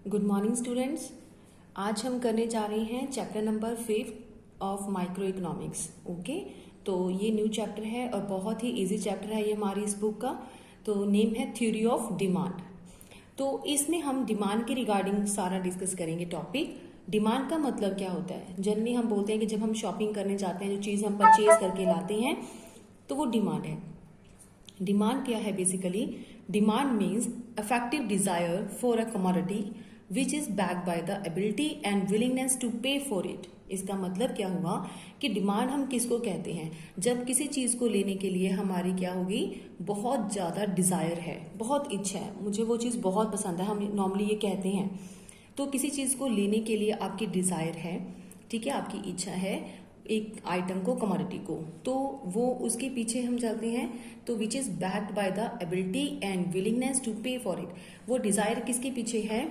Good morning students. आज हम करने जा रहे हैं chapter number 5 of micro economics. Okay, तो ये न्यू चैप्टर है और बहुत ही इजी चैप्टर है ये हमारी इस बुक का। तो नेम है थ्योरी ऑफ डिमांड। तो इसमें हम डिमांड के रिगार्डिंग सारा डिस्कस करेंगे टॉपिक। डिमांड का मतलब क्या होता है? जनरली हम बोलते हैं कि जब हम शॉपिंग करने जाते हैं, जो चीज़ हम परचेज करके लाते हैं तो वो डिमांड है। डिमांड क्या है? Basically demand means affective desire for a commodity which is backed by the ability and willingness to pay for it. इसका मतलब क्या हुआ कि डिमांड हम किसको कहते हैं? जब किसी चीज को लेने के लिए हमारी क्या होगी, बहुत ज्यादा डिजायर है, बहुत इच्छा है, मुझे वो चीज बहुत पसंद है, हम नॉर्मली ये कहते हैं। तो किसी चीज को लेने के लिए आपकी डिजायर है, ठीक है, आपकी इच्छा है एक आइटम को, कमोडिटी को, तो वो उसके पीछे हम चलते हैं। तो which is backed by the ability and willingness to pay for it. वो डिजायर किसके पीछे है?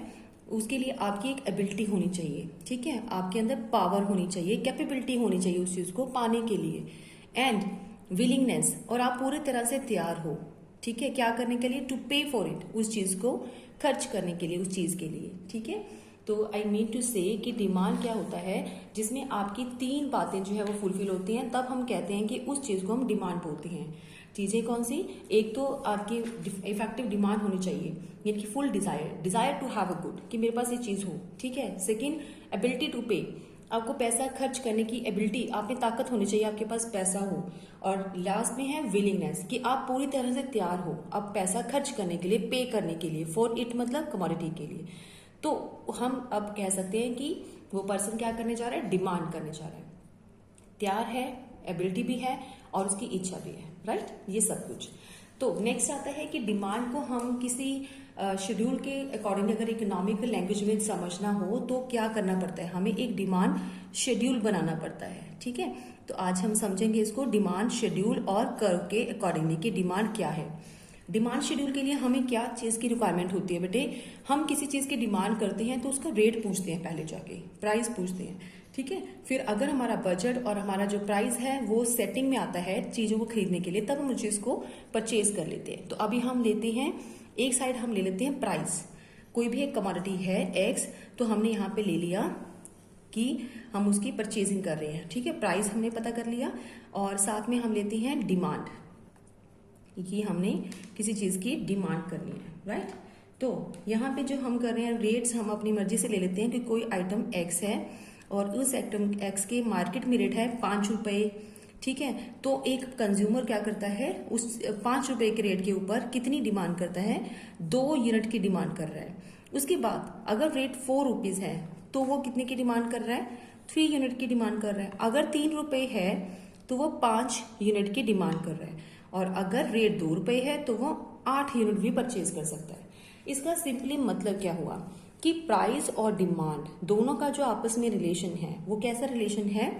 उसके लिए आपकी एक एबिलिटी होनी चाहिए, ठीक है, आपके अंदर पावर होनी चाहिए, कैपेबिलिटी होनी चाहिए उस चीज को पाने के लिए, एंड विलिंगनेस, और आप पूरी तरह से तैयार हो, ठीक है, क्या करने के लिए? टू पे फॉर इट, उस चीज को खर्च करने के लिए, उस चीज के लिए, ठीक है। तो आई मीन टू से कि डिमांड क्या होता है, जिसमें आपकी तीन बातें जो है वो फुलफिल होती हैं, तब हम कहते हैं कि उस चीज को हम डिमांड बोलते हैं। चीजें कौन सी? एक तो आपकी इफेक्टिव डिमांड होनी चाहिए, यानी कि full desire to have a good, कि मेरे पास ये चीज हो, ठीक है। सेकंड, एबिलिटी टू पे, आपको पैसा खर्च करने की एबिलिटी, आप में ताकत होनी चाहिए, आपके पास पैसा हो। और लास्ट में है विलिंगनेस, कि आप पूरी तरह से तैयार हो अब पैसा खर्च करने के लिए, पे करने के लिए, फॉर इट मतलब कमोडिटी के लिए। तो हम अब कह सकते हैं कि वो पर्सन क्या करने जा रहा है? डिमांड करने जा रहा है, तैयार है, एबिलिटी भी है और उसकी इच्छा भी है, राइट, ये सब कुछ। तो नेक्स्ट आता है कि डिमांड को हम किसी शेड्यूल के अकॉर्डिंग अगर इकोनॉमिक लैंग्वेज में समझना हो तो क्या करना पड़ता है? हमें एक डिमांड शेड्यूल बनाना पड़ता है, ठीक है। तो आज हम समझेंगे इसको डिमांड शेड्यूल और कर्व के अकॉर्डिंगली कि डिमांड क्या है। डिमांड शेड्यूल के लिए हमें क्या चीज की रिक्वायरमेंट होती है बेटे? हम किसी चीज की डिमांड करते हैं तो उसका रेट पूछते हैं, पहले जाके प्राइस पूछते हैं, ठीक है। फिर अगर हमारा बजट और हमारा जो प्राइस है वो सेटिंग में आता है चीजों को खरीदने के लिए, तब हम उस चीज को परचेज कर लेते हैं। तो अभी हम लेते हैं एक साइड, हम ले लेते हैं प्राइस। कोई भी एक कमोडिटी है एक्स, तो हमने यहाँ पे ले लिया कि हम उसकी परचेजिंग कर रहे हैं, ठीक है, प्राइस हमने पता कर लिया। और साथ में हम लेते हैं डिमांड, कि हमने किसी चीज की डिमांड करनी है, राइट। तो यहाँ पे जो हम कर रहे हैं रेट्स, हम अपनी मर्जी से ले लेते हैं कि कोई आइटम एक्स है और उस आइटम एक्स के मार्केट में रेट है 5 रुपए, ठीक है। तो एक कंज्यूमर क्या करता है, उस 5 रुपए के रेट के ऊपर कितनी डिमांड करता है? 2 यूनिट की डिमांड कर रहा है। उसके बाद अगर रेट 4 रुपीज है तो वो कितने की डिमांड कर रहा है? 3 यूनिट की डिमांड कर रहा है। अगर 3 रुपए है तो वो 5 यूनिट की डिमांड कर रहा है। और अगर रेट 2 रुपए है तो वो 8 यूनिट भी परचेज कर सकता है। इसका सिंपली मतलब क्या हुआ कि प्राइस और डिमांड दोनों का जो आपस में रिलेशन है वो कैसा रिलेशन है?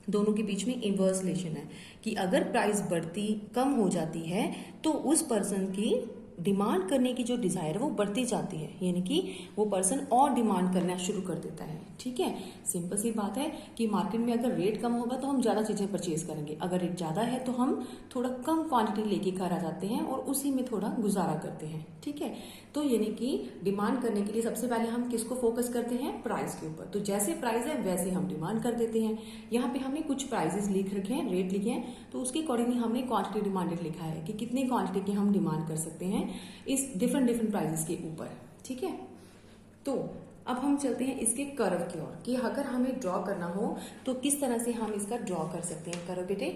दोनों के बीच में इनवर्स रिलेशन है, कि अगर प्राइस बढ़ती कम हो जाती है तो उस पर्सन की डिमांड करने की जो डिजायर है वो बढ़ती जाती है, यानी कि वो पर्सन और डिमांड करना शुरू कर देता है, ठीक है। सिंपल सी बात है कि मार्केट में अगर रेट कम होगा तो हम ज्यादा चीजें परचेज करेंगे, अगर रेट ज्यादा है तो हम थोड़ा कम क्वांटिटी लेके घर आ जाते हैं और उसी में थोड़ा गुजारा करते हैं, ठीक है। तो यानी कि डिमांड करने के लिए सबसे पहले हम किसको फोकस करते हैं? प्राइस के ऊपर। तो जैसे प्राइस है वैसे हम डिमांड कर देते हैं। यहाँ पे हमने कुछ प्राइसेस लिख रखे हैं, रेट लिखे हैं, तो उसके अकॉर्डिंगली हमने क्वांटिटी डिमांडेड लिखा है कि कितनी क्वांटिटी की हम डिमांड कर सकते हैं इस डिफरेंट प्राइसेस के ऊपर, ठीक है। तो अब हम चलते हैं इसके कर्व की ओर, कि अगर हमें ड्रॉ करना हो तो किस तरह से हम इसका ड्रॉ कर सकते हैं कर्व बेटे।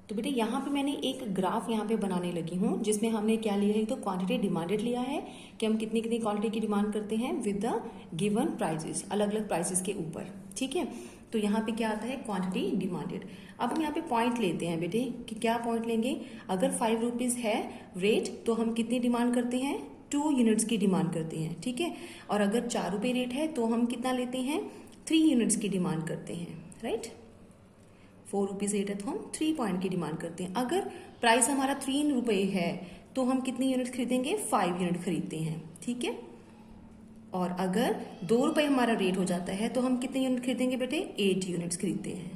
तो बेटे यहाँ पे मैंने एक ग्राफ यहाँ पे बनाने लगी हूँ, जिसमें हमने क्या लिया है, तो क्वांटिटी डिमांडेड लिया है कि हम कितनी कितनी क्वांटिटी की डिमांड करते हैं विद द गिवन प्राइसेस, अलग अलग प्राइसेस के ऊपर, ठीक है। तो यहाँ पे क्या आता है? Quantity demanded. अब हम यहाँ पे पॉइंट लेते हैं बेटे, कि क्या पॉइंट लेंगे? अगर 5 रुपीज है रेट तो हम कितनी डिमांड करते हैं? 2 यूनिट्स की डिमांड करते हैं, ठीक है। और अगर 4 रुपए रेट है तो हम कितना लेते हैं? 3 यूनिट्स की डिमांड करते हैं, राइट। 4 रुपीज रेट है तो हम 3 पॉइंट की डिमांड करते हैं। अगर प्राइस हमारा 3 रुपए है तो हम कितनी यूनिट खरीदेंगे? 5 यूनिट खरीदते हैं, ठीक है। और अगर 2 रुपए हमारा रेट हो जाता है तो हम कितने यूनिट खरीदेंगे बेटे? 8 यूनिट्स खरीदते हैं,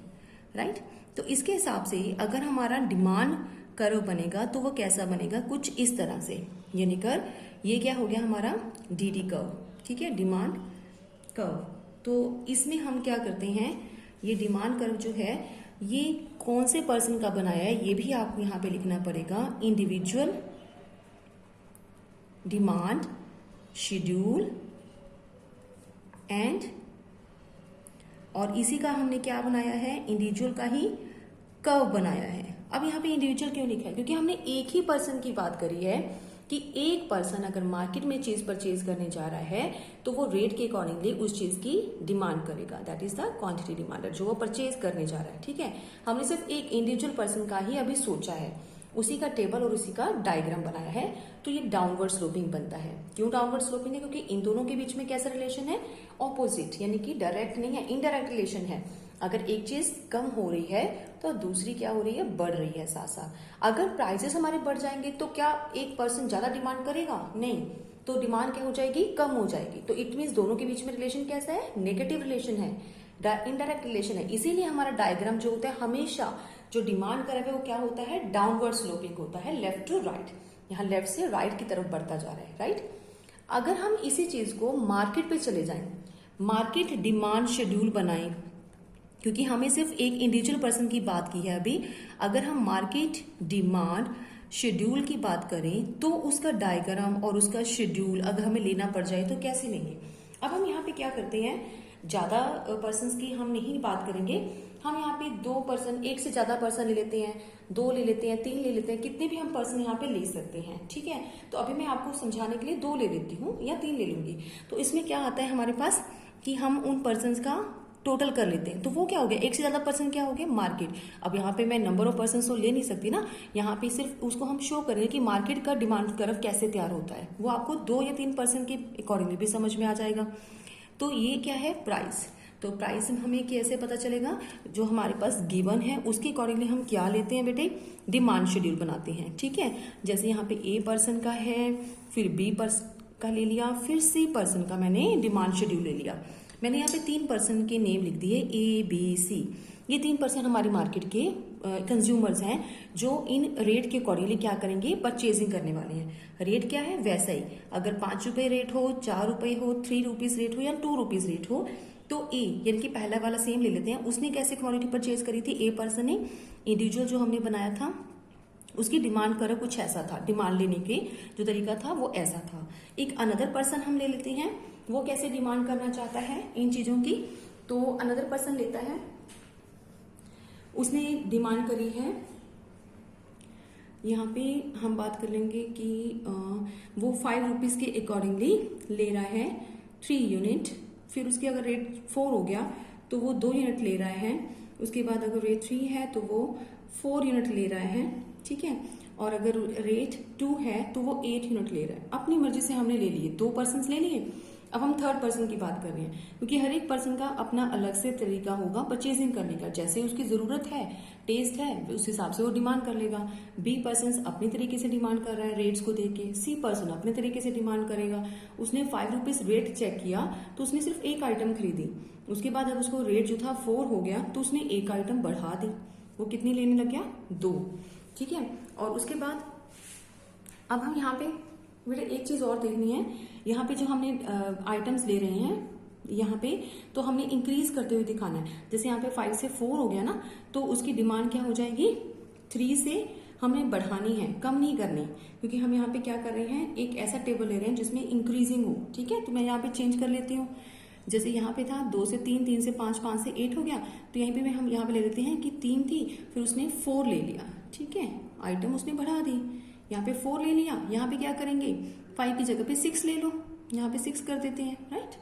राइट। तो इसके हिसाब से अगर हमारा डिमांड कर्व बनेगा तो वो कैसा बनेगा? कुछ इस तरह से, यानी कर ये क्या हो गया हमारा डीडी कर्व, ठीक है, डिमांड कर्व। तो इसमें हम क्या करते हैं, ये डिमांड कर्व जो है ये कौन से पर्सन का बनाया है ये भी आपको यहाँ पे लिखना पड़ेगा। इंडिविजुअल डिमांड शेड्यूल एंड, और इसी का हमने क्या बनाया है, इंडिविजुअल का ही कर्व बनाया है। अब यहाँ पे इंडिविजुअल क्यों लिखा है, क्योंकि हमने एक ही पर्सन की बात करी है कि एक पर्सन अगर मार्केट में चीज परचेज करने जा रहा है तो वो रेट के अकॉर्डिंगली उस चीज की डिमांड करेगा, that is the quantity demander, जो वो परचेज करने जा रहा है। ठीक है, हमने सिर्फ एक इंडिविजुअल पर्सन का ही अभी सोचा है, उसी का टेबल और उसी का डायग्राम बनाया है, तो ये डाउनवर्ड स्लोपिंग बनता है। क्यों डाउनवर्ड स्लोपिंग है, क्योंकि इन दोनों के बीच में कैसा रिलेशन है, ऑपोजिट, यानी कि डायरेक्ट नहीं है, इनडायरेक्ट रिलेशन है। अगर एक चीज कम हो रही है तो दूसरी क्या हो रही है, बढ़ रही है साथ साथ। अगर प्राइसेस हमारे बढ़ जाएंगे तो क्या एक पर्सन ज्यादा डिमांड करेगा, नहीं, तो डिमांड क्या हो जाएगी, कम हो जाएगी। तो इट मीन्स दोनों के बीच में रिलेशन कैसा है, नेगेटिव रिलेशन है, इनडायरेक्ट रिलेशन है। इसीलिए हमारा डायग्राम जो होता है हमेशा जो डिमांड कर रहा है वो क्या होता है, डाउनवर्ड स्लोपिंग होता है, लेफ्ट टू राइट, यहाँ लेफ्ट से राइट की तरफ बढ़ता जा रहा है, राइट। अगर हम इसी चीज को मार्केट पे चले जाएं, मार्केट डिमांड शेड्यूल बनाएं, क्योंकि हमें सिर्फ एक इंडिविजुअल पर्सन की बात की है अभी, अगर हम मार्केट डिमांड शेड्यूल की बात करें तो उसका डायग्राम और उसका शेड्यूल अगर हमें लेना पड़ जाए तो कैसे लेंगे। अब हम यहाँ पे क्या करते हैं, ज्यादा पर्सन्स की हम नहीं बात करेंगे, हम यहाँ पे दो पर्सन, एक से ज्यादा पर्सन ले लेते हैं, दो ले लेते हैं, तीन ले लेते हैं, कितने भी हम पर्सन यहाँ पे ले सकते हैं। ठीक है, तो अभी मैं आपको समझाने के लिए दो ले लेती हूँ या तीन ले लूंगी। तो इसमें क्या आता है हमारे पास कि हम उन पर्सन का टोटल कर लेते हैं, तो वो क्या हो गया, एक से ज्यादा पर्सन क्या हो गया, मार्केट। अब यहाँ पे मैं नंबर ऑफ पर्सन तो ले नहीं सकती ना, यहाँ पे सिर्फ उसको हम शो करेंगे कि मार्केट का डिमांड कर्व कैसे तैयार होता है, वो आपको दो या तीन पर्सन के अकॉर्डिंगली भी समझ में आ जाएगा। तो ये क्या है, प्राइस। तो प्राइस हमें कैसे पता चलेगा, जो हमारे पास गिवन है उसके अकॉर्डिंगली हम क्या लेते हैं बेटे, डिमांड शेड्यूल बनाते हैं। ठीक है, जैसे यहाँ पे ए पर्सन का है, फिर बी पर्सन का ले लिया, फिर सी पर्सन का मैंने डिमांड शेड्यूल ले लिया। मैंने यहाँ पे तीन पर्सन के नेम लिख दिए, ए बी सी। ये तीन पर्सन हमारी मार्केट के कंज्यूमर्स हैं जो इन रेट के अकॉर्डिंगली क्या करेंगे, परचेजिंग करने वाले हैं। रेट क्या है, वैसा ही, अगर 5 रुपए रेट हो, 4 रुपए हो, 3 रुपीज रेट हो या 2 रुपीज रेट हो, तो ए यानी कि पहला वाला सेम ले लेते हैं। उसने कैसे क्वालिटी परचेज करी थी, ए पर्सन ने, इंडिविजुअल जो हमने बनाया था उसकी डिमांड कर्व कुछ ऐसा था, डिमांड लेने के जो तरीका था वो ऐसा था। एक अनदर पर्सन हम ले लेते हैं, वो कैसे डिमांड करना चाहता है इन चीजों की, तो अनदर पर्सन लेता है, उसने डिमांड करी है, यहाँ पे हम बात कर लेंगे कि वो 5 रुपीज के अकॉर्डिंगली ले रहा है 3 यूनिट, फिर उसके अगर रेट 4 हो गया तो वो 2 यूनिट ले रहा है, उसके बाद अगर रेट 3 है तो वो 4 यूनिट ले रहा है। ठीक है, और अगर रेट 2 है तो वो 8 यूनिट ले रहा है। अपनी मर्जी से हमने ले लिए, 2 पर्सन ले लिए। अब हम थर्ड पर्सन की बात कर रहे हैं, क्योंकि हर एक पर्सन का अपना अलग से तरीका होगा परचेजिंग करने का, जैसे उसकी जरूरत है, टेस्ट है, उस हिसाब से वो डिमांड कर लेगा। बी पर्सन अपनी तरीके से डिमांड कर रहा है रेट्स को देख के, सी पर्सन अपने तरीके से डिमांड करेगा। उसने 5 रुपीज रेट चेक किया तो उसने सिर्फ एक आइटम खरीदी, उसके बाद जब उसको रेट जो था 4 हो गया तो उसने एक आइटम बढ़ा दी, वो कितनी लेने लग गया, 2। ठीक है, और उसके बाद अब हम यहाँ पे बेटा एक चीज और देखनी है, यहाँ पे जो हमने आइटम्स ले रहे हैं यहाँ पे, तो हमने इंक्रीज करते हुए दिखाना है। जैसे यहाँ पे 5 से 4 हो गया ना, तो उसकी डिमांड क्या हो जाएगी, 3 से हमें बढ़ानी है, कम नहीं करनी, क्योंकि हम यहाँ पे क्या कर रहे हैं, एक ऐसा टेबल ले रहे हैं जिसमें इंक्रीजिंग हो। ठीक है, तो मैं यहाँ पे चेंज कर लेती हूँ, जैसे यहाँ पे था 2 से 3, 3 से 5, 5 से 8 हो गया, तो यहीं पे हम यहाँ पे ले लेते हैं कि 3 थी, फिर उसने 4 ले लिया। ठीक है, आइटम उसने बढ़ा दी, यहाँ पे 4 ले लिया, यहाँ पे क्या करेंगे, 5 की जगह पे 6 ले लो, यहाँ पे 6 कर देते हैं। राइट,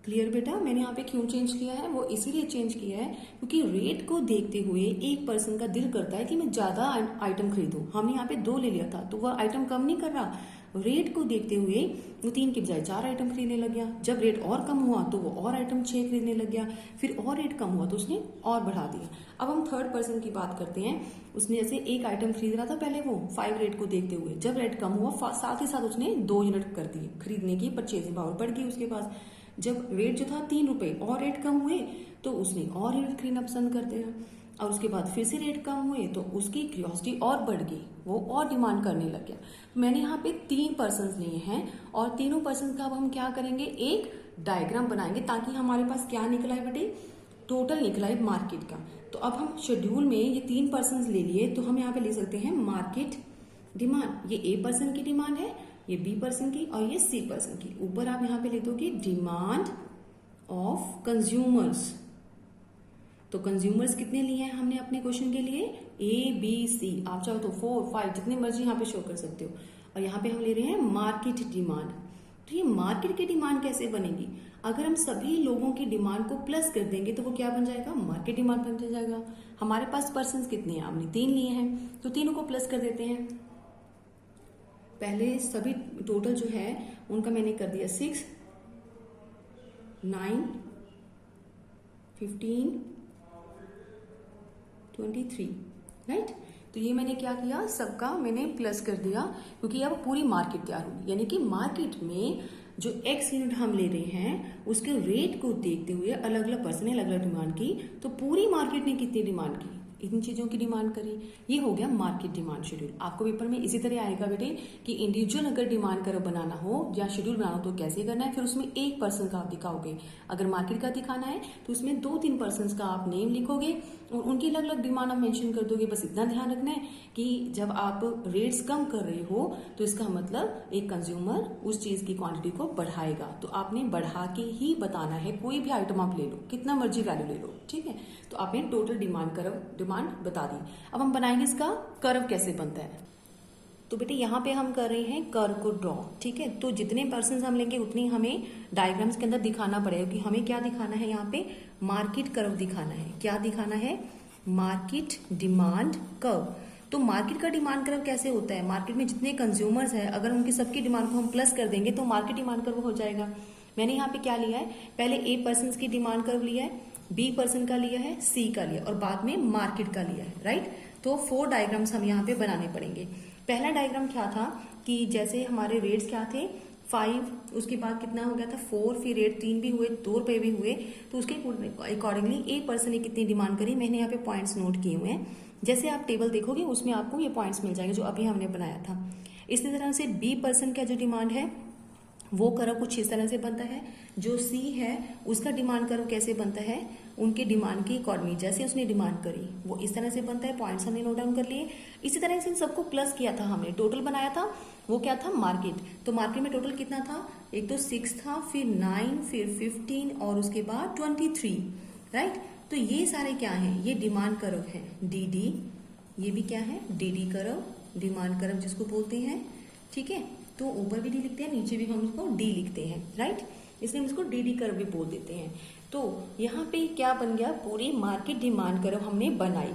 क्लियर बेटा। मैंने यहाँ पे क्यों चेंज किया है, वो इसीलिए चेंज किया है क्योंकि रेट को देखते हुए एक पर्सन का दिल करता है कि मैं ज्यादा आइटम खरीदूं। हमने यहाँ पे 2 ले लिया था तो वह आइटम कम नहीं कर रहा, रेट को देखते हुए वो 3 के बजाय 4 आइटम खरीदने लग गया। जब रेट और कम हुआ तो वो और आइटम 6 खरीदने लग गया, फिर और रेट कम हुआ तो उसने और बढ़ा दिया। अब हम थर्ड पर्सन की बात करते हैं, उसने जैसे एक आइटम खरीद रहा था पहले वो 5 रेट को देखते हुए, जब रेट कम हुआ साथ ही साथ उसने 2 यूनिट कर दिए खरीदने की, परचेजिंग पावर बढ़ गई उसके पास। जब रेट जो था 3 रुपए और रेट कम हुए तो उसने और यूनिट खरीदना पसंद कर दिया। और उसके बाद फिर से रेट कम हुए तो उसकी क्यूरियोसिटी और बढ़ गई, वो और डिमांड करने लग गया। मैंने यहाँ पे 3 पर्सन लिए हैं और तीनों पर्सन का अब हम क्या करेंगे, एक डायग्राम बनाएंगे ताकि हमारे पास क्या निकला है बेटे, टोटल निकला है मार्केट का। तो अब हम शेड्यूल में ये 3 पर्सन ले लिए तो हम यहाँ पे ले सकते हैं मार्केट डिमांड। ये ए पर्सन की डिमांड है, ये बी पर्सन की और ये सी पर्सन की। ऊपर आप यहाँ पे लिख दोगे डिमांड ऑफ कंज्यूमर्स। तो कंज्यूमर्स कितने लिए हैं हमने अपने क्वेश्चन के लिए, ए बी सी। आप चाहो तो 4 5 जितने मर्जी यहाँ पे शो कर सकते हो। और यहाँ पे हम ले रहे हैं मार्केट डिमांड। तो ये मार्केट की डिमांड कैसे बनेगी, अगर हम सभी लोगों की डिमांड को प्लस कर देंगे तो वो क्या बन जाएगा, मार्केट डिमांड बन जाएगा। हमारे पास पर्सन कितने हैं, आपने 3 लिए हैं तो तीनों को प्लस कर देते हैं। पहले सभी टोटल जो है उनका मैंने कर दिया 6 9 15 23, राइट। तो ये मैंने क्या किया, सबका मैंने प्लस कर दिया क्योंकि अब पूरी मार्केट तैयार होगी। यानी कि मार्केट में जो एक्स यूनिट हम ले रहे हैं उसके रेट को देखते हुए अलग अलग पर्सन ने अलग अलग डिमांड की, तो पूरी मार्केट ने कितनी डिमांड की, इन चीजों की डिमांड करी। ये हो गया मार्केट डिमांड शेड्यूल। आपको पेपर में इसी तरह आएगा बेटे कि इंडिविजुअल अगर डिमांड कर्व बनाना हो या शेड्यूल बनाना हो तो कैसे करना है, फिर उसमें एक पर्सन का आप दिखाओगे। अगर मार्केट का दिखाना है तो उसमें 2-3 पर्सन का आप नेम लिखोगे और उनकी अलग अलग डिमांड आप मेंशन कर दोगे। बस इतना ध्यान रखना है कि जब आप रेट्स कम कर रहे हो तो इसका मतलब एक कंज्यूमर उस चीज की क्वांटिटी को बढ़ाएगा, तो आपने बढ़ा के ही बताना है। कोई भी आइटम आप ले लो, कितना मर्जी वैल्यू ले लो, ठीक है। तो आपने टोटल डिमांड बता दी। अब हम बनाएंगे इसका कर्व कैसे बनता है। तो बेटे यहाँ पे हम कर रहे हैं कर्व को ड्रॉ, ठीक है। तो जितने पर्सन हम लेंगे उतनी हमें डायग्राम्स के अंदर दिखाना पड़ेगा कि हमें क्या दिखाना है, यहाँ पे मार्केट कर्व दिखाना है। क्या दिखाना है, मार्केट डिमांड कर्व। तो मार्केट का डिमांड कर्व कैसे होता है, मार्केट में जितने कंज्यूमर्स है अगर उनकी सबकी डिमांड को हम प्लस कर देंगे तो मार्केट डिमांड कर्व हो जाएगा। मैंने यहाँ पे क्या लिया है, पहले ए पर्सन की डिमांड कर्व लिया है, बी पर्सन का लिया है, सी का लिया और बाद में मार्केट का लिया है, राइट। तो 4 डायग्राम्स हम यहाँ पे बनाने पड़ेंगे। पहला डायग्राम क्या था कि जैसे हमारे रेट्स क्या थे 5, उसके बाद कितना हो गया था 4, फिर रेट 3 भी हुए, 2 रुपए भी हुए, तो उसके अकॉर्डिंगली ए पर्सन ने कितनी डिमांड करी, मैंने यहाँ पे पॉइंट्स नोट किए हुए हैं। जैसे आप टेबल देखोगे उसमें आपको ये पॉइंट्स मिल जाएंगे जो अभी हमने बनाया था। इसी तरह से बी पर्सन का जो डिमांड है वो कर्व कुछ इस तरह से बनता है। जो सी है उसका डिमांड कर्व कैसे बनता है, उनके डिमांड के अकॉर्डिंग जैसे उसने डिमांड करी वो इस तरह से बनता है। पॉइंट्स हमने नोट डाउन कर लिए। इसी तरह से इन सबको प्लस किया था हमने, टोटल बनाया था, वो क्या था मार्केट। तो मार्केट में टोटल कितना था, एक तो 6 था, फिर 9, फिर 15 और उसके बाद 23, राइट। तो ये सारे क्या है, ये डिमांड कर्व है डी डी। ये भी क्या है, D D curve, demand curve जिसको बोलते हैं, ठीक है। तो ऊपर भी डी लिखते हैं, नीचे भी हम इसको डी लिखते हैं, राइट। इसलिए हम इसको डी डी कर्व भी बोल देते हैं। तो यहाँ पे क्या बन गया, पूरी मार्केट डिमांड कर्व हमने बनाई।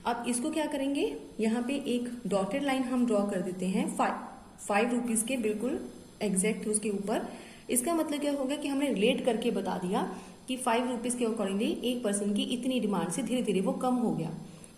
अब इसको क्या करेंगे, यहाँ पे एक डॉटेड लाइन हम ड्रॉ कर देते हैं 5 रुपीज के बिल्कुल एग्जैक्ट उसके ऊपर। इसका मतलब क्या होगा कि हमने रिलेट करके बता दिया कि 5 रुपीज के अकॉर्डिंगली एक पर्सन की इतनी डिमांड से धीरे धीरे वो कम हो गया,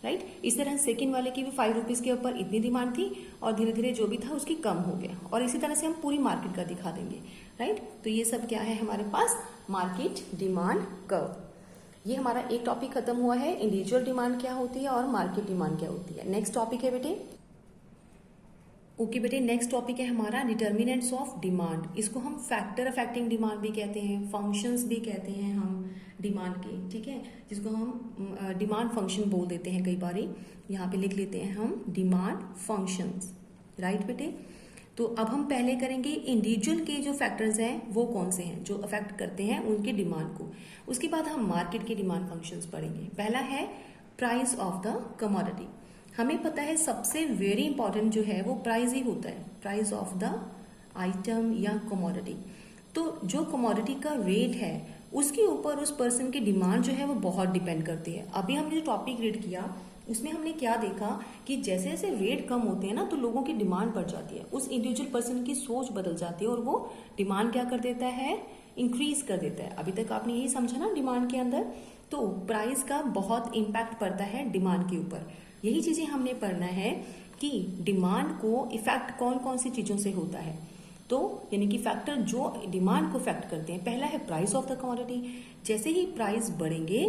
राइट। इस तरह सेकंड वाले की भी 5 रुपीज के ऊपर इतनी डिमांड थी और धीरे धीरे जो भी था उसकी कम हो गया। और इसी तरह से हम पूरी मार्केट का दिखा देंगे, राइट। तो ये सब क्या है हमारे पास, मार्केट डिमांड कर्व। ये हमारा एक टॉपिक खत्म हुआ है, इंडिविजुअल डिमांड क्या होती है और मार्केट डिमांड क्या होती है। नेक्स्ट टॉपिक है बेटे, ओके बेटे, नेक्स्ट टॉपिक है हमारा डिटर्मिनेंट्स ऑफ डिमांड। इसको हम फैक्टर अफेक्टिंग डिमांड भी कहते हैं, फंक्शंस भी कहते हैं हम डिमांड के, ठीक है, जिसको हम डिमांड फंक्शन बोल देते हैं कई बारी। यहाँ पे लिख लेते हैं हम डिमांड फंक्शंस, राइट बेटे। तो अब हम पहले करेंगे इंडिविजुअल के जो फैक्टर्स हैं वो कौन से हैं जो अफेक्ट करते हैं उनके डिमांड को। उसके बाद हम मार्केट के डिमांड फंक्शंस पढ़ेंगे। पहला है प्राइस ऑफ द कमोडिटी। हमें पता है सबसे वेरी इंपॉर्टेंट जो है वो प्राइस ही होता है, प्राइस ऑफ द आइटम या कमोडिटी। तो जो कमोडिटी का रेट है उसके ऊपर उस पर्सन की डिमांड जो है वो बहुत डिपेंड करती है। अभी हमने जो टॉपिक रीड किया उसमें हमने क्या देखा कि जैसे जैसे रेट कम होते हैं ना तो लोगों की डिमांड बढ़ जाती है, उस इंडिविजुअल पर्सन की सोच बदल जाती है और वो डिमांड क्या कर देता है, इंक्रीज कर देता है। अभी तक आपने यही समझा ना डिमांड के अंदर। तो प्राइस का बहुत इम्पैक्ट पड़ता है डिमांड के ऊपर। यही चीजें हमने पढ़ना है कि डिमांड को इफेक्ट कौन कौन सी चीजों से होता है। तो यानी कि फैक्टर जो डिमांड को इफेक्ट करते हैं, पहला है प्राइस ऑफ द कमोडिटी। जैसे ही प्राइस बढ़ेंगे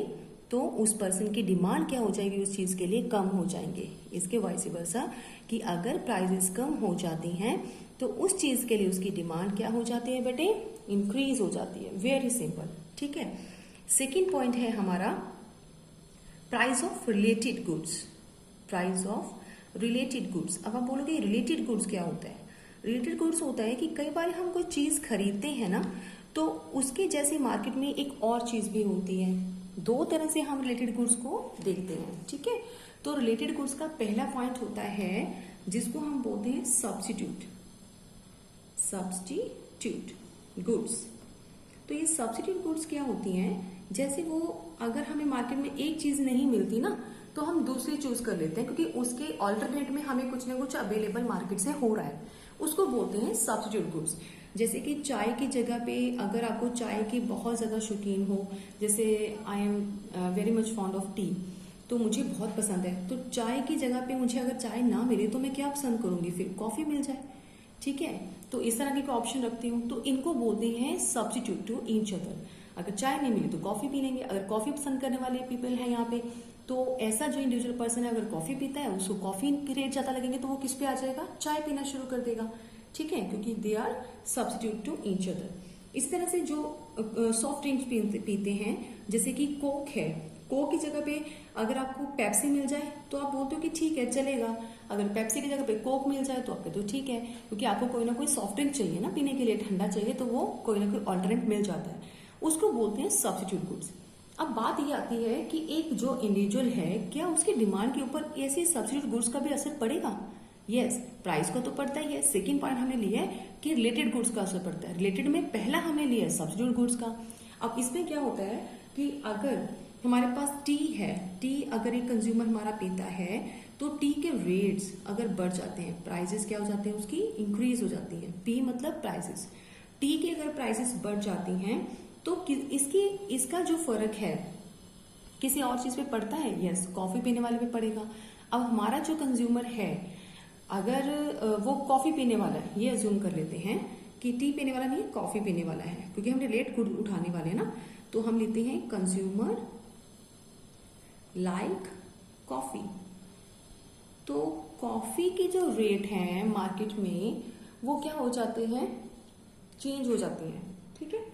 तो उस पर्सन की डिमांड क्या हो जाएगी उस चीज के लिए, कम हो जाएंगे। इसके वाइस वर्सा कि अगर प्राइसेस कम हो जाती हैं तो उस चीज के लिए उसकी डिमांड क्या हो जाती है बेटे, इंक्रीज हो जाती है। वेरी सिंपल, ठीक है। सेकेंड पॉइंट है हमारा price of related goods. Price of related goods. अब आप बोलोगे रिलेटेड गुड्स क्या होता है? रिलेटेड गुड्स होता है कि कई बार हम कोई चीज खरीदते हैं ना, तो उसके जैसे मार्केट में एक और चीज भी होती है। दो तरह से हम रिलेटेड गुड्स को देखते हैं, ठीक है। तो रिलेटेड गुड्स का पहला पॉइंट होता है जिसको हम बोलते हैं सब्स्टिट्यूट। Substitute goods. तो ये सब्स्टिट्यूट गुड्स क्या होती हैं, जैसे वो अगर हमें मार्केट में एक चीज नहीं मिलती ना, तो हम दूसरी चूज कर लेते हैं क्योंकि उसके ऑल्टरनेट में हमें कुछ ना कुछ अवेलेबल मार्केट से हो रहा है, उसको बोलते हैं सब्स्टिट्यूट गुड्स। जैसे कि चाय की जगह पे अगर आपको चाय की बहुत ज्यादा शौकीन हो, जैसे I am very much fond of T, तो मुझे बहुत पसंद है, तो चाय की जगह पे मुझे अगर चाय ना मिले तो मैं क्या पसंद करूंगी, फिर कॉफी मिल जाए, ठीक है। तो इस तरह के ऑप्शन रखती हूँ, तो इनको बोलते हैं सब्स्टिट्यूट टू ईच अदर। अगर चाय नहीं मिली तो कॉफी पी लेंगे। अगर कॉफी पसंद करने वाले पीपल हैं यहाँ पे, तो ऐसा जो इंडिविजुअल पर्सन है अगर कॉफी पीता है, उसको कॉफी के रेट ज्यादा लगेंगे तो वो किस पे आ जाएगा, चाय पीना शुरू कर देगा, ठीक है, क्योंकि they are substitute to each other. इस तरह से जो सॉफ्ट ड्रिंक्स पीते हैं, जैसे कि कोक है, कोक की जगह पे अगर आपको पेप्सी मिल जाए तो आप बोलते हो कि ठीक है चलेगा। अगर पेप्सी की जगह पे कोक मिल जाए तो आपको तो ठीक है, क्योंकि आपको कोई ना कोई सॉफ्ट ड्रिंक चाहिए ना पीने के लिए, ठंडा चाहिए, तो वो कोई ना कोई ऑल्टरनेट मिल जाता है, उसको बोलते हैं सब्स्टिट्यूट गुड्स। अब बात ये आती है कि एक जो इंडिविजुअल है, क्या उसकी डिमांड के ऊपर ऐसे सब्स्टिट्यूट गुड्स का भी असर पड़ेगा? यस, प्राइस का तो पड़ता ही है। सेकेंड पॉइंट हमने लिया है कि रिलेटेड गुड्स का असर पड़ता है। रिलेटेड में पहला हमने लिया है सब्स्टिट्यूट गुड्स का। अब इसमें क्या होता है कि अगर हमारे पास टी है, टी अगर एक कंज्यूमर हमारा पीता है, तो टी के रेट्स अगर बढ़ जाते हैं, प्राइसेस क्या हो जाते हैं उसकी, इंक्रीज हो जाती है। पी मतलब प्राइसेस। टी के अगर प्राइसेस बढ़ जाती हैं तो इसका जो फर्क है किसी और चीज पे पड़ता है? यस, कॉफी पीने वाले पे पड़ेगा। अब हमारा जो कंज्यूमर है, अगर वो कॉफी पीने वाला है, ये अज्यूम कर लेते हैं कि टी पीने वाला नहीं है, कॉफी पीने वाला है, क्योंकि हम रिलेट गुड उठाने वाले हैं ना, तो हम लेते हैं कंज्यूमर लाइक कॉफी। तो कॉफी की जो रेट है मार्केट में वो क्या हो जाते हैं, चेंज हो जाते हैं, ठीक है।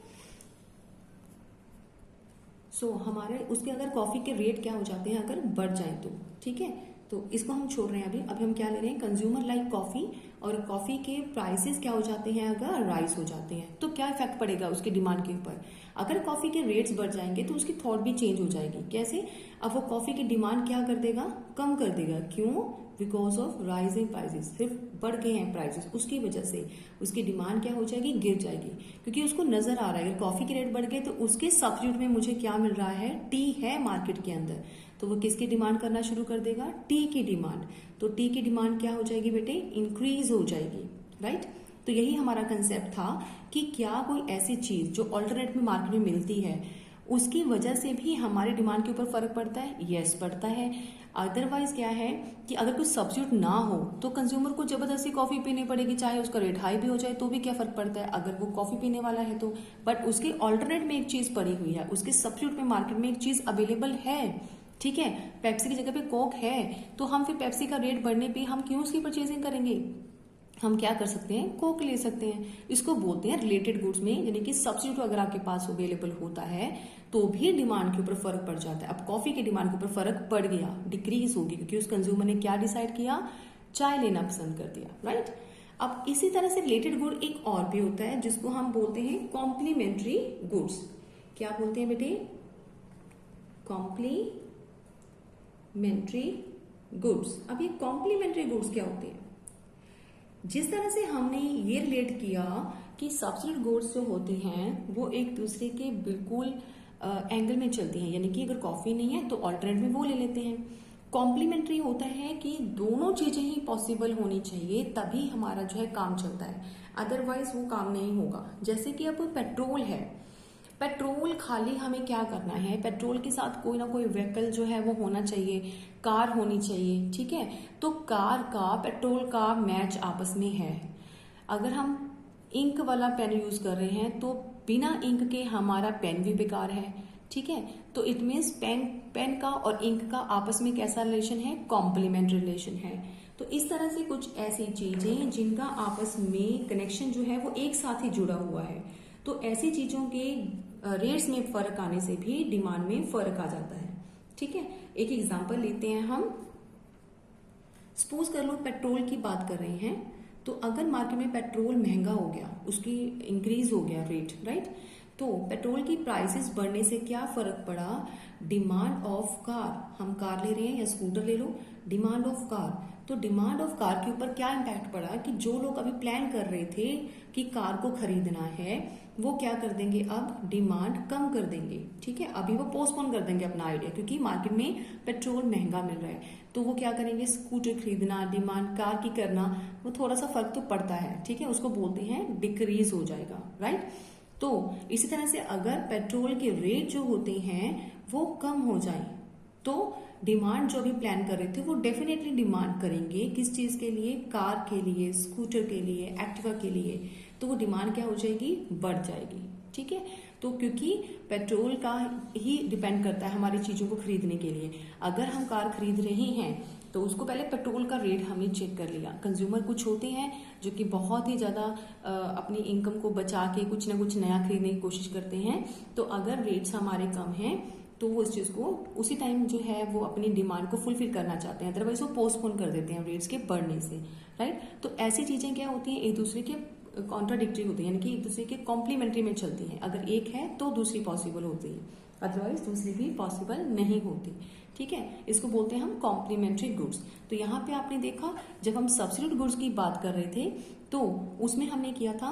सो हमारे उसके अगर कॉफी के रेट क्या हो जाते हैं अगर बढ़ जाए तो, ठीक है। तो इसको हम छोड़ रहे हैं अभी हम क्या ले रहे हैं, कंज्यूमर लाइक कॉफी, और कॉफी के प्राइसेस क्या हो जाते हैं अगर राइज हो जाते हैं, तो क्या इफेक्ट पड़ेगा उसकी डिमांड के ऊपर। अगर कॉफी के रेट्स बढ़ जाएंगे तो उसकी थॉट भी चेंज हो जाएगी। कैसे? अब वो कॉफी की डिमांड क्या कर देगा, कम कर देगा। क्यों? बिकॉज ऑफ राइजिंग प्राइसेस, सिर्फ बढ़ गए हैं प्राइसेस, उसकी वजह से उसकी डिमांड क्या हो जाएगी, गिर जाएगी, क्योंकि उसको नजर आ रहा है अगर कॉफी के रेट बढ़ गए तो उसके सब्स्टिट्यूट में मुझे क्या मिल रहा है, टी है मार्केट के अंदर, तो वो किसकी डिमांड करना शुरू कर देगा, टी की डिमांड। तो टी की डिमांड क्या हो जाएगी बेटे, इंक्रीज हो जाएगी, राइट। तो यही हमारा कंसेप्ट था कि क्या कोई ऐसी चीज जो ऑल्टरनेट में मार्केट में मिलती है उसकी वजह से भी हमारी डिमांड के ऊपर फर्क पड़ता है। यस, पड़ता है। अदरवाइज क्या है कि अगर कुछ सब्स्टिट्यूट ना हो तो कंज्यूमर को जबरदस्ती कॉफी पीनी पड़ेगी, चाहे उसका रेट हाई भी हो जाए तो भी क्या फर्क पड़ता है अगर वो कॉफी पीने वाला है तो। बट उसके ऑल्टरनेट में एक चीज पड़ी हुई है, उसके सब्स्टिट्यूट में मार्केट में एक चीज अवेलेबल है, ठीक है। पेप्सी की जगह पे कोक है, तो हम फिर पेप्सी का रेट बढ़ने पे हम क्यों उसकी परचेजिंग करेंगे, हम क्या कर सकते हैं, कोक ले सकते हैं। इसको बोलते हैं रिलेटेड गुड्स में, यानी कि सब्स्टिट्यूट अगर आपके पास अवेलेबल होता है तो भी डिमांड के ऊपर फर्क पड़ जाता है। अब कॉफी की डिमांड के ऊपर फर्क पड़ गया, डिक्रीज होगी, क्योंकि उस कंज्यूमर ने क्या डिसाइड किया, चाय लेना पसंद कर दिया, राइट। अब इसी तरह से रिलेटेड गुड एक और भी होता है जिसको हम बोलते हैं कॉम्प्लीमेंट्री गुड्स। क्या बोलते हैं बेटे, कॉम्प्लीमेंट्री गुड्स। अब ये कॉम्प्लीमेंट्री गुड्स क्या होते हैं, जिस तरह से हमने ये रिलेट किया कि सब्स्टिट्यूट गुड्स जो होती हैं वो एक दूसरे के बिल्कुल एंगल में चलती हैं, यानी कि अगर कॉफी नहीं है तो ऑल्टरनेट में वो ले लेते हैं। कॉम्प्लीमेंट्री होता है कि दोनों चीजें ही पॉसिबल होनी चाहिए तभी हमारा जो है काम चलता है, अदरवाइज वो काम नहीं होगा। जैसे कि अब पेट्रोल है, पेट्रोल खाली हमें क्या करना है, पेट्रोल के साथ कोई ना कोई व्हीकल जो है वो होना चाहिए, कार होनी चाहिए, ठीक है। तो कार का पेट्रोल का मैच आपस में है। अगर हम इंक वाला पेन यूज कर रहे हैं तो बिना इंक के हमारा पेन भी बेकार है, ठीक है। तो इट मीन्स पेन का और इंक का आपस में कैसा रिलेशन है, कॉम्प्लीमेंट्री रिलेशन है। तो इस तरह से कुछ ऐसी चीजें जिनका आपस में कनेक्शन जो है वो एक साथ ही जुड़ा हुआ है, तो ऐसी चीजों के रेट्स में फर्क आने से भी डिमांड में फर्क आ जाता है। ठीक है, एक एग्जांपल लेते हैं हम। सपोज कर लो पेट्रोल की बात कर रहे हैं, तो अगर मार्केट में पेट्रोल महंगा हो गया, उसकी इंक्रीज हो गया रेट, राइट, तो पेट्रोल की प्राइसेस बढ़ने से क्या फर्क पड़ा, डिमांड ऑफ कार, हम कार ले रहे हैं या स्कूटर ले लो, डिमांड ऑफ कार, तो डिमांड ऑफ कार के ऊपर क्या इम्पैक्ट पड़ा कि जो लोग अभी प्लान कर रहे थे कि कार को खरीदना है, वो क्या कर देंगे, अब डिमांड कम कर देंगे। ठीक है, अभी वो पोस्टपोन कर देंगे अपना आइडिया, क्योंकि मार्केट में पेट्रोल महंगा मिल रहा है, तो वो क्या करेंगे, स्कूटर खरीदना, डिमांड कार की करना, वो थोड़ा सा फर्क तो पड़ता है। ठीक है, उसको बोलते हैं डिक्रीज हो जाएगा, राइट। तो इसी तरह से अगर पेट्रोल के रेट जो होते हैं वो कम हो जाए, तो डिमांड जो भी प्लान कर रहे थे वो डेफिनेटली डिमांड करेंगे किस चीज के लिए, कार के लिए, स्कूटर के लिए, एक्टिवा के लिए, तो वो डिमांड क्या हो जाएगी, बढ़ जाएगी। ठीक है, तो क्योंकि पेट्रोल का ही डिपेंड करता है हमारी चीजों को खरीदने के लिए। अगर हम कार खरीद रहे हैं तो उसको पहले पेट्रोल का रेट हमने चेक कर लिया। कंज्यूमर कुछ होते हैं जो कि बहुत ही ज्यादा अपनी इनकम को बचा के कुछ ना कुछ नया खरीदने की कोशिश करते हैं, तो अगर रेट्स हमारे कम हैं तो वो इस चीज को उसी टाइम जो है वो अपनी डिमांड को फुलफिल करना चाहते हैं, अदरवाइज वो पोस्टपोन कर देते हैं रेट्स के बढ़ने से, राइट। तो ऐसी चीजें क्या होती हैं, एक दूसरे के कॉन्ट्राडिक्टरी होती है, यानी कि एक दूसरे के कॉम्प्लीमेंट्री में चलती है। अगर एक है तो दूसरी पॉसिबल होती है, अदरवाइज दूसरी भी पॉसिबल नहीं होती। ठीक है, इसको बोलते हैं हम कॉम्प्लीमेंट्री गुड्स। तो यहाँ पे आपने देखा जब हम सब्स्टिट्यूट गुड्स की बात कर रहे थे तो उसमें हमने किया था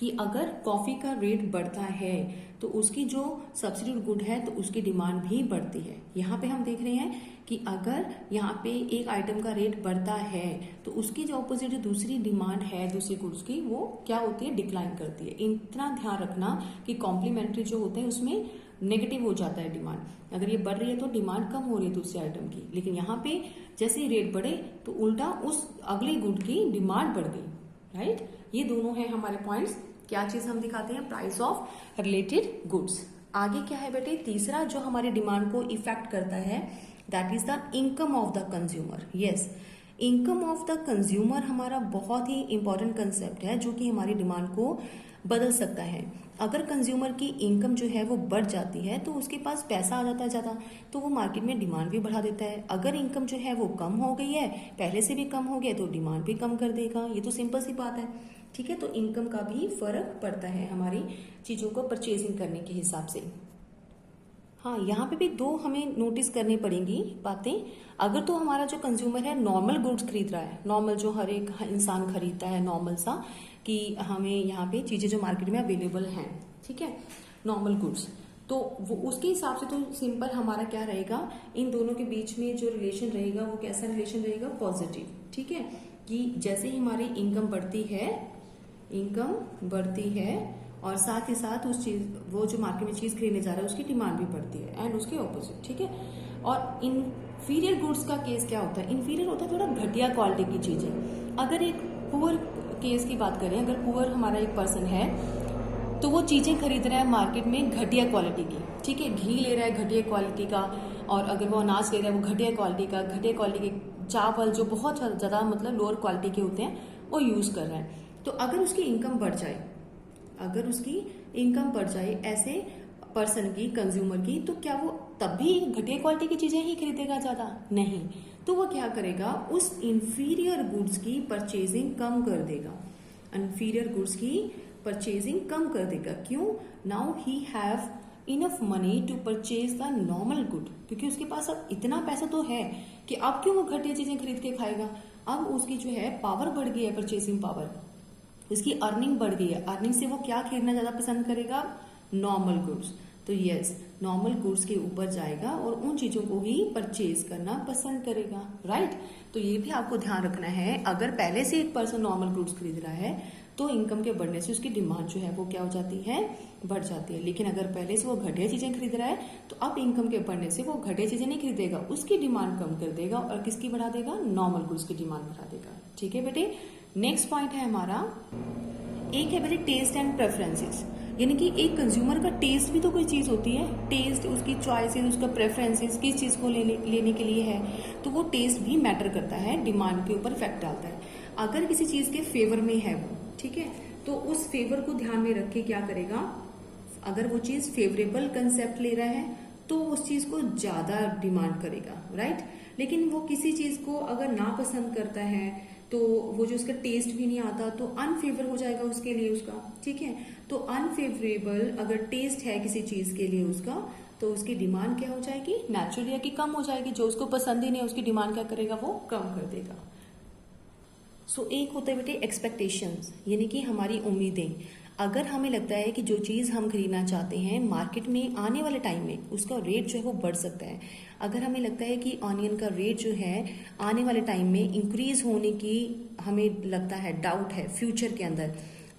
कि अगर कॉफी का रेट बढ़ता है तो उसकी जो सब्स्टिट्यूट गुड है तो उसकी डिमांड भी बढ़ती है। यहाँ पे हम देख रहे हैं कि अगर यहाँ पे एक आइटम का रेट बढ़ता है तो उसकी जो ऑपोजिट जो दूसरी डिमांड है दूसरी गुड्स की, वो क्या होती है, डिक्लाइन करती है। इतना ध्यान रखना कि कॉम्प्लीमेंट्री जो होते हैं उसमें नेगेटिव हो जाता है डिमांड। अगर ये बढ़ रही है तो डिमांड कम हो रही है दूसरे आइटम की, लेकिन यहाँ पे जैसे ही रेट बढ़े तो उल्टा उस अगले गुड की डिमांड बढ़ गई, राइट। ये दोनों है हमारे पॉइंट्स। क्या चीज हम दिखाते हैं, प्राइस ऑफ रिलेटेड गुड्स। आगे क्या है बेटे, तीसरा जो हमारी डिमांड को इफेक्ट करता है that is the income of the consumer. Yes, income of the consumer हमारा बहुत ही इंपॉर्टेंट कंसेप्ट है जो कि हमारी डिमांड को बदल सकता है। अगर कंज्यूमर की इनकम जो है वो बढ़ जाती है तो उसके पास पैसा आ जाता है ज्यादा, तो वो मार्केट में डिमांड भी बढ़ा देता है। अगर इनकम जो है वो कम हो गई है, पहले से भी कम हो गया, तो डिमांड भी कम कर देगा। ये तो सिंपल सी बात है। ठीक है, तो इनकम का भी फर्क पड़ता है हमारी चीजों को परचेजिंग करने के हिसाब से। हाँ, यहाँ पे भी दो हमें नोटिस करनी पड़ेंगी बातें। अगर तो हमारा जो कंज्यूमर है नॉर्मल गुड्स खरीद रहा है, नॉर्मल जो हर एक इंसान खरीदता है, नॉर्मल सा कि हमें यहाँ पे चीजें जो मार्केट में अवेलेबल हैं, ठीक है, नॉर्मल गुड्स, तो वो उसके हिसाब से तो सिंपल हमारा क्या रहेगा, इन दोनों के बीच में जो रिलेशन रहेगा वो कैसा रिलेशन रहेगा, पॉजिटिव। ठीक है, कि जैसे ही हमारी इनकम बढ़ती है और साथ ही साथ उस चीज वो जो मार्केट में चीज खरीदने जा रहा है उसकी डिमांड भी बढ़ती है, एंड उसके ऑपोजिट। ठीक है, और इंफीरियर गुड्स का केस क्या होता है, इंफीरियर होता है थोड़ा घटिया क्वालिटी की चीजें। अगर एक पुअर केस की बात करें, अगर पुअर हमारा एक पर्सन है तो वो चीजें खरीद रहा है मार्केट में घटिया क्वालिटी की, ठीक है, घी ले रहा है घटिया क्वालिटी का, और अगर वो अनाज ले रहा है वो घटिया क्वालिटी का, घटिया क्वालिटी के चावल जो बहुत ज्यादा मतलब लोअर क्वालिटी के होते हैं वो यूज कर रहा है। तो अगर उसकी इनकम बढ़ जाए ऐसे पर्सन की, कंज्यूमर की, तो क्या वो तब भी घटिया क्वालिटी की चीजें ही खरीदेगा ज्यादा? नहीं, तो वो क्या करेगा, उस इंफीरियर गुड्स की परचेजिंग कम कर देगा, इंफीरियर गुड्स की परचेजिंग कम कर देगा। क्यों? Now he have enough money to purchase the normal good, क्योंकि उसके पास अब इतना पैसा तो है कि अब क्यों वो घटिया चीजें खरीद के खाएगा। अब उसकी जो है पावर बढ़ गई है, परचेसिंग पावर, उसकी अर्निंग बढ़ गई है। अर्निंग से वो क्या खरीदना ज्यादा पसंद करेगा, नॉर्मल गुड्स। तो यस, नॉर्मल गुड्स के ऊपर जाएगा और उन चीजों को ही परचेज करना पसंद करेगा, राइट। तो ये भी आपको ध्यान रखना है, अगर पहले से एक पर्सन नॉर्मल गुड्स खरीद रहा है तो इनकम के बढ़ने से उसकी डिमांड जो है वो क्या हो जाती है, बढ़ जाती है। लेकिन अगर पहले से वो घटिया चीजें खरीद रहा है तो अब इनकम के बढ़ने से वो घटिया चीजें नहीं खरीदेगा, उसकी डिमांड कम कर देगा और किसकी बढ़ा देगा, नॉर्मल गुड्स की डिमांड बढ़ा देगा। ठीक है बेटे, नेक्स्ट पॉइंट है हमारा, एक है बेटे टेस्ट एंड प्रेफरेंसेस। यानी कि एक कंज्यूमर का टेस्ट भी तो कोई चीज़ होती है, टेस्ट उसकी चॉइसेस, उसका प्रेफरेंसेस किस चीज़ को लेने के लिए है, तो वो टेस्ट भी मैटर करता है, डिमांड के ऊपर इफेक्ट डालता है। अगर किसी चीज़ के फेवर में है वो, ठीक है, तो उस फेवर को ध्यान में रख के क्या करेगा, अगर वो चीज़ फेवरेबल कंसेप्ट ले रहा है तो उस चीज़ को ज़्यादा डिमांड करेगा, राइट। लेकिन वो किसी चीज़ को अगर नापसंद करता है तो वो जो उसका टेस्ट भी नहीं आता तो अनफेवर हो जाएगा उसके लिए उसका, ठीक है। तो अनफेवरेबल अगर टेस्ट है किसी चीज़ के लिए उसका, तो उसकी डिमांड क्या हो जाएगी, नेचुरली है कि कम हो जाएगी। जो उसको पसंद ही नहीं है उसकी डिमांड क्या करेगा, वो कम कर देगा। सो एक होता है बेटे एक्सपेक्टेशंस, यानी कि हमारी उम्मीदें। अगर हमें लगता है कि जो चीज़ हम खरीदना चाहते हैं मार्केट में आने वाले टाइम में उसका रेट जो है वो बढ़ सकता है, अगर हमें लगता है कि ऑनियन का रेट जो है आने वाले टाइम में इंक्रीज होने की हमें लगता है, डाउट है फ्यूचर के अंदर,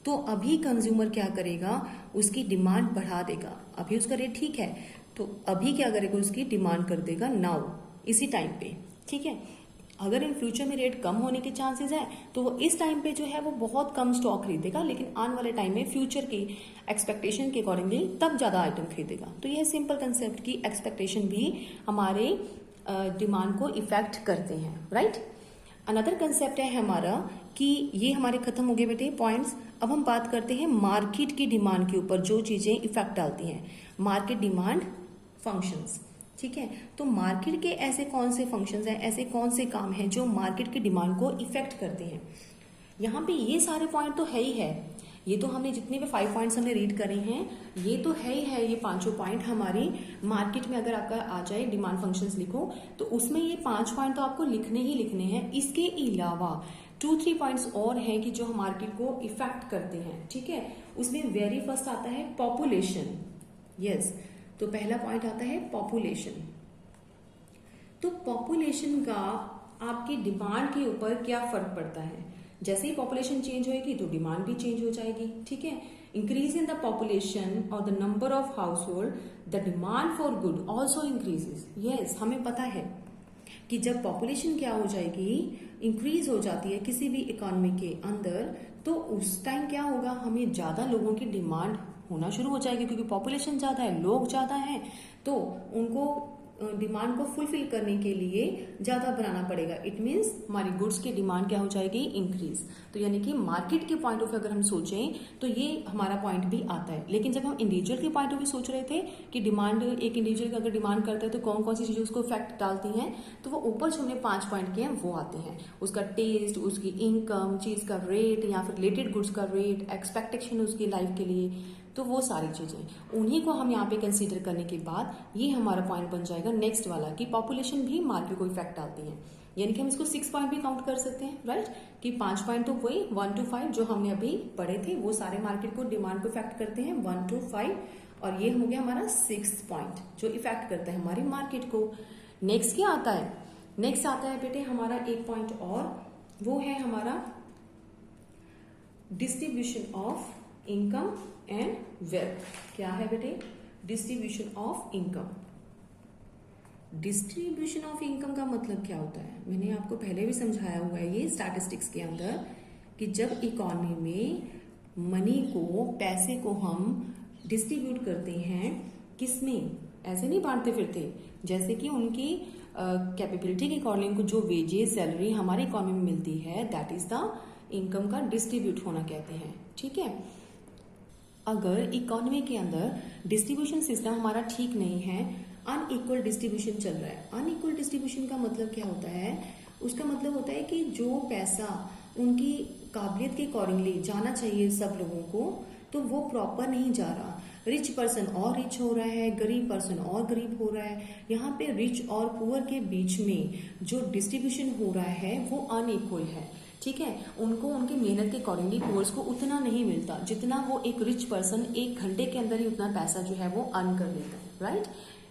तो अभी कंज्यूमर क्या करेगा, उसकी डिमांड बढ़ा देगा। अभी उसका रेट ठीक है तो अभी क्या करेगा, उसकी डिमांड कर देगा नाउ, इसी टाइम पे, ठीक है। अगर इन फ्यूचर में रेट कम होने के चांसेस है तो वो इस टाइम पे जो है वो बहुत कम स्टॉक खरीदेगा, लेकिन आने वाले टाइम में फ्यूचर की एक्सपेक्टेशन के अकॉर्डिंगली तब ज्यादा आइटम खरीदेगा। तो यह सिंपल कंसेप्ट की एक्सपेक्टेशन भी हमारे डिमांड को इफेक्ट करते हैं, राइट। अनदर कंसेप्ट है हमारा कि ये हमारे खत्म हो गए बेटे पॉइंट्स। अब हम बात करते हैं मार्केट की डिमांड के ऊपर जो चीजें इफेक्ट डालती हैं, मार्केट डिमांड फंक्शंस, ठीक है। तो मार्केट के ऐसे कौन से फंक्शंस हैं, ऐसे कौन से काम हैं जो मार्केट की डिमांड को इफेक्ट करते हैं। यहाँ पे ये सारे पॉइंट तो है ही है, ये तो हमने जितने भी 5 पॉइंट्स हमने रीड करे हैं ये तो है ही है, ये 5 पॉइंट हमारी मार्केट में अगर आपका आ जाए डिमांड फंक्शंस लिखो तो उसमें ये 5 पॉइंट तो आपको लिखने ही लिखने हैं। इसके अलावा 2-3 पॉइंट्स और हैं कि जो मार्केट को इफेक्ट करते हैं, ठीक है। उसमें वेरी फर्स्ट आता है पॉपुलेशन, यस। तो पहला पॉइंट आता है पॉपुलेशन। तो पॉपुलेशन का आपकी डिमांड के ऊपर क्या फर्क पड़ता है, जैसे ही पॉपुलेशन चेंज होएगी तो डिमांड भी चेंज हो जाएगी, ठीक है। इंक्रीज इन द पॉपुलेशन और the number of house hold, the demand for good also increases. Yes, हमें पता है कि जब पॉपुलेशन क्या हो जाएगी, इंक्रीज हो जाती है किसी भी इकोनॉमी के अंदर, तो उस टाइम क्या होगा, हमें ज्यादा लोगों की डिमांड होना शुरू हो जाएगी, क्योंकि पॉपुलेशन ज्यादा है, लोग ज्यादा हैं, तो उनको डिमांड को फुलफिल करने के लिए ज्यादा बनाना पड़ेगा। इट मीन्स हमारी गुड्स की डिमांड क्या हो जाएगी, इंक्रीज। तो यानी कि मार्केट के पॉइंट ऑफ व्यू अगर हम सोचें तो ये हमारा पॉइंट भी आता है। लेकिन जब हम इंडिविजुअल के पॉइंट ऑफ व्यू सोच रहे थे कि डिमांड, एक इंडिविजुअल अगर डिमांड करता है तो कौन कौन सी चीजें उसको इफेक्ट डालती हैं, तो वो ऊपर जो हमने 5 पॉइंट किए हैं वो आते हैं। उसका टेस्ट, उसकी इनकम, चीज का रेट या फिर रिलेटेड गुड्स का रेट, एक्सपेक्टेशन उसकी लाइफ के लिए, तो वो सारी चीजें उन्हीं को हम यहाँ पे कंसीडर करने के बाद ये हमारा पॉइंट बन जाएगा नेक्स्ट वाला कि पॉपुलेशन भी मार्केट को इफेक्ट डालती है। यानी कि हम इसको 6 पॉइंट भी काउंट कर सकते हैं, राइट। कि 5 पॉइंट तो वही 1 to 5 जो हमने अभी पढ़े थे वो सारे मार्केट को डिमांड को इफेक्ट करते हैं 1 to 5, और ये हो गया हमारा 6 पॉइंट जो इफेक्ट करता है हमारी मार्केट को। नेक्स्ट क्या आता है, नेक्स्ट आता है बेटे हमारा एक पॉइंट और, वो है हमारा distribution of income and wealth. क्या है बेटे, distribution of income. Distribution of income का मतलब क्या होता है, मैंने आपको पहले भी समझाया हुआ है ये स्टैटिस्टिक्स के अंदर, कि जब इकोनॉमी में मनी को, पैसे को हम डिस्ट्रीब्यूट करते हैं, किसमें, ऐसे नहीं बांटते फिरते, जैसे कि उनकी कैपेबिलिटी के अकॉर्डिंग को जो वेजेस, सैलरी हमारी इकोनॉमी में मिलती है, दैट इज द इनकम का डिस्ट्रीब्यूट होना कहते हैं, ठीक है। अगर इकोनॉमी के अंदर डिस्ट्रीब्यूशन सिस्टम हमारा ठीक नहीं है, अनइक्वल डिस्ट्रीब्यूशन चल रहा है। अनइक्वल डिस्ट्रीब्यूशन का मतलब क्या होता है, उसका मतलब होता है कि जो पैसा उनकी काबिलियत के अकॉर्डिंगली जाना चाहिए सब लोगों को, तो वो प्रॉपर नहीं जा रहा। रिच पर्सन और रिच हो रहा है, गरीब पर्सन और गरीब हो रहा है। यहाँ पे रिच और पुअर के बीच में जो डिस्ट्रीब्यूशन हो रहा है वो अनइक्वल है, ठीक है। उनको उनकी मेहनत के अकॉर्डिंगली पुअर्स को उतना नहीं मिलता जितना वो एक रिच पर्सन 1 घंटे के अंदर ही उतना पैसा जो है वो अर्न कर लेता है, राइट।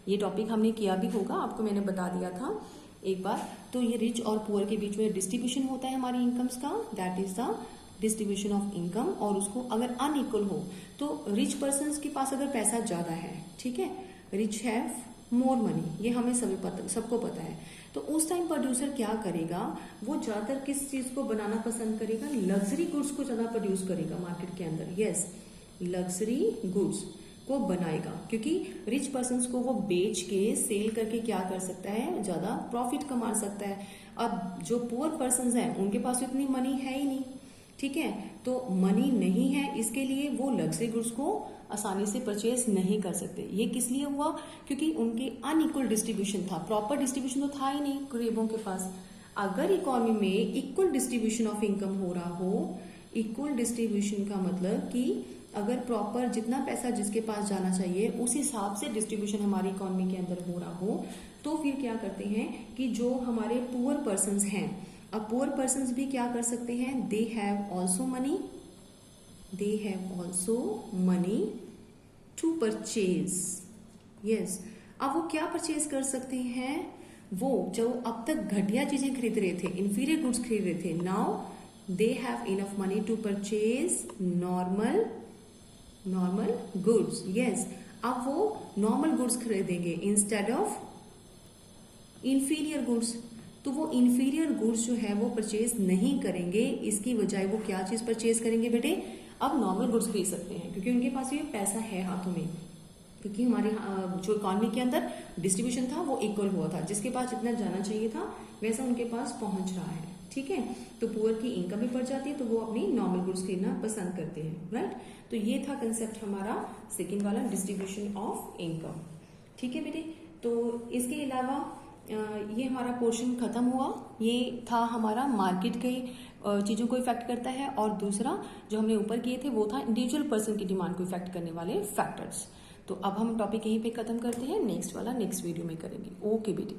ये टॉपिक हमने किया भी होगा, आपको मैंने बता दिया था एक बार। तो ये रिच और पुअर के बीच में डिस्ट्रीब्यूशन होता है हमारी इनकम्स का, that is the distribution of income. और उसको अगर अनइक्वल हो तो रिच पर्सन के पास अगर पैसा ज्यादा है, ठीक है, रिच हैव मोर मनी, ये हमें सबको पता है, तो उस टाइम प्रोड्यूसर क्या करेगा, वो ज्यादातर किस चीज को बनाना पसंद करेगा, लग्जरी गुड्स को ज्यादा प्रोड्यूस करेगा मार्केट के अंदर, यस। लग्जरी गुड्स को बनाएगा, क्योंकि रिच पर्सन्स को वो बेच के सेल करके क्या कर सकता है, ज्यादा प्रॉफिट कमा सकता है। अब जो पुअर पर्सन्स हैं उनके पास इतनी मनी है ही नहीं, ठीक है, तो मनी नहीं है, इसके लिए वो लग्जरी गुड्स को आसानी से परचेज नहीं कर सकते। ये किस लिए हुआ, क्योंकि उनकी अनइक्वल डिस्ट्रीब्यूशन था, प्रॉपर डिस्ट्रीब्यूशन तो था ही नहीं गरीबों के पास। अगर इकोनॉमी में इक्वल डिस्ट्रीब्यूशन ऑफ इनकम हो रहा हो, इक्वल डिस्ट्रीब्यूशन का मतलब कि अगर प्रॉपर जितना पैसा जिसके पास जाना चाहिए उस हिसाब से डिस्ट्रीब्यूशन हमारी इकोनॉमी के अंदर हो रहा हो, तो फिर क्या करते हैं कि जो हमारे पुअर पर्सन्स हैं, अब पुअर पर्सन्स भी क्या कर सकते हैं, they have also money to purchase. Yes, अब वो क्या परचेज कर सकते हैं, वो जो अब तक घटिया चीजें खरीद रहे थे, इंफीरियर गुड्स खरीद रहे थे, now they have enough money to purchase normal goods. Yes, अब वो नॉर्मल गुड्स खरीदेंगे इंस्टेड ऑफ इंफीरियर गुड्स। तो वो इंफीरियर गुड्स जो है वो परचेज नहीं करेंगे, इसकी बजाय वो क्या चीज परचेज करेंगे बेटे, अब नॉर्मल गुड्स खरीद सकते हैं, क्योंकि उनके पास ये पैसा है हाथों में, क्योंकि हमारे जो इकोनॉमी के अंदर डिस्ट्रीब्यूशन था वो इक्वल हुआ था, जिसके पास जितना जाना चाहिए था वैसा उनके पास पहुंच रहा है, ठीक है। तो पुअर की इनकम भी बढ़ जाती है, तो वो अपनी नॉर्मल गुड्स खरीदना पसंद करते हैं, राइट। तो ये था कंसेप्ट हमारा सेकेंड वाला, डिस्ट्रीब्यूशन ऑफ इनकम, ठीक है बेटे। तो इसके अलावा ये हमारा पोर्शन खत्म हुआ, ये था हमारा मार्केट के चीज़ों को इफेक्ट करता है, और दूसरा जो हमने ऊपर किए थे वो था इंडिविजुअल पर्सन की डिमांड को इफेक्ट करने वाले फैक्टर्स। तो अब हम टॉपिक यहीं पे खत्म करते हैं, नेक्स्ट वाला नेक्स्ट वीडियो में करेंगे। ओके बेटे।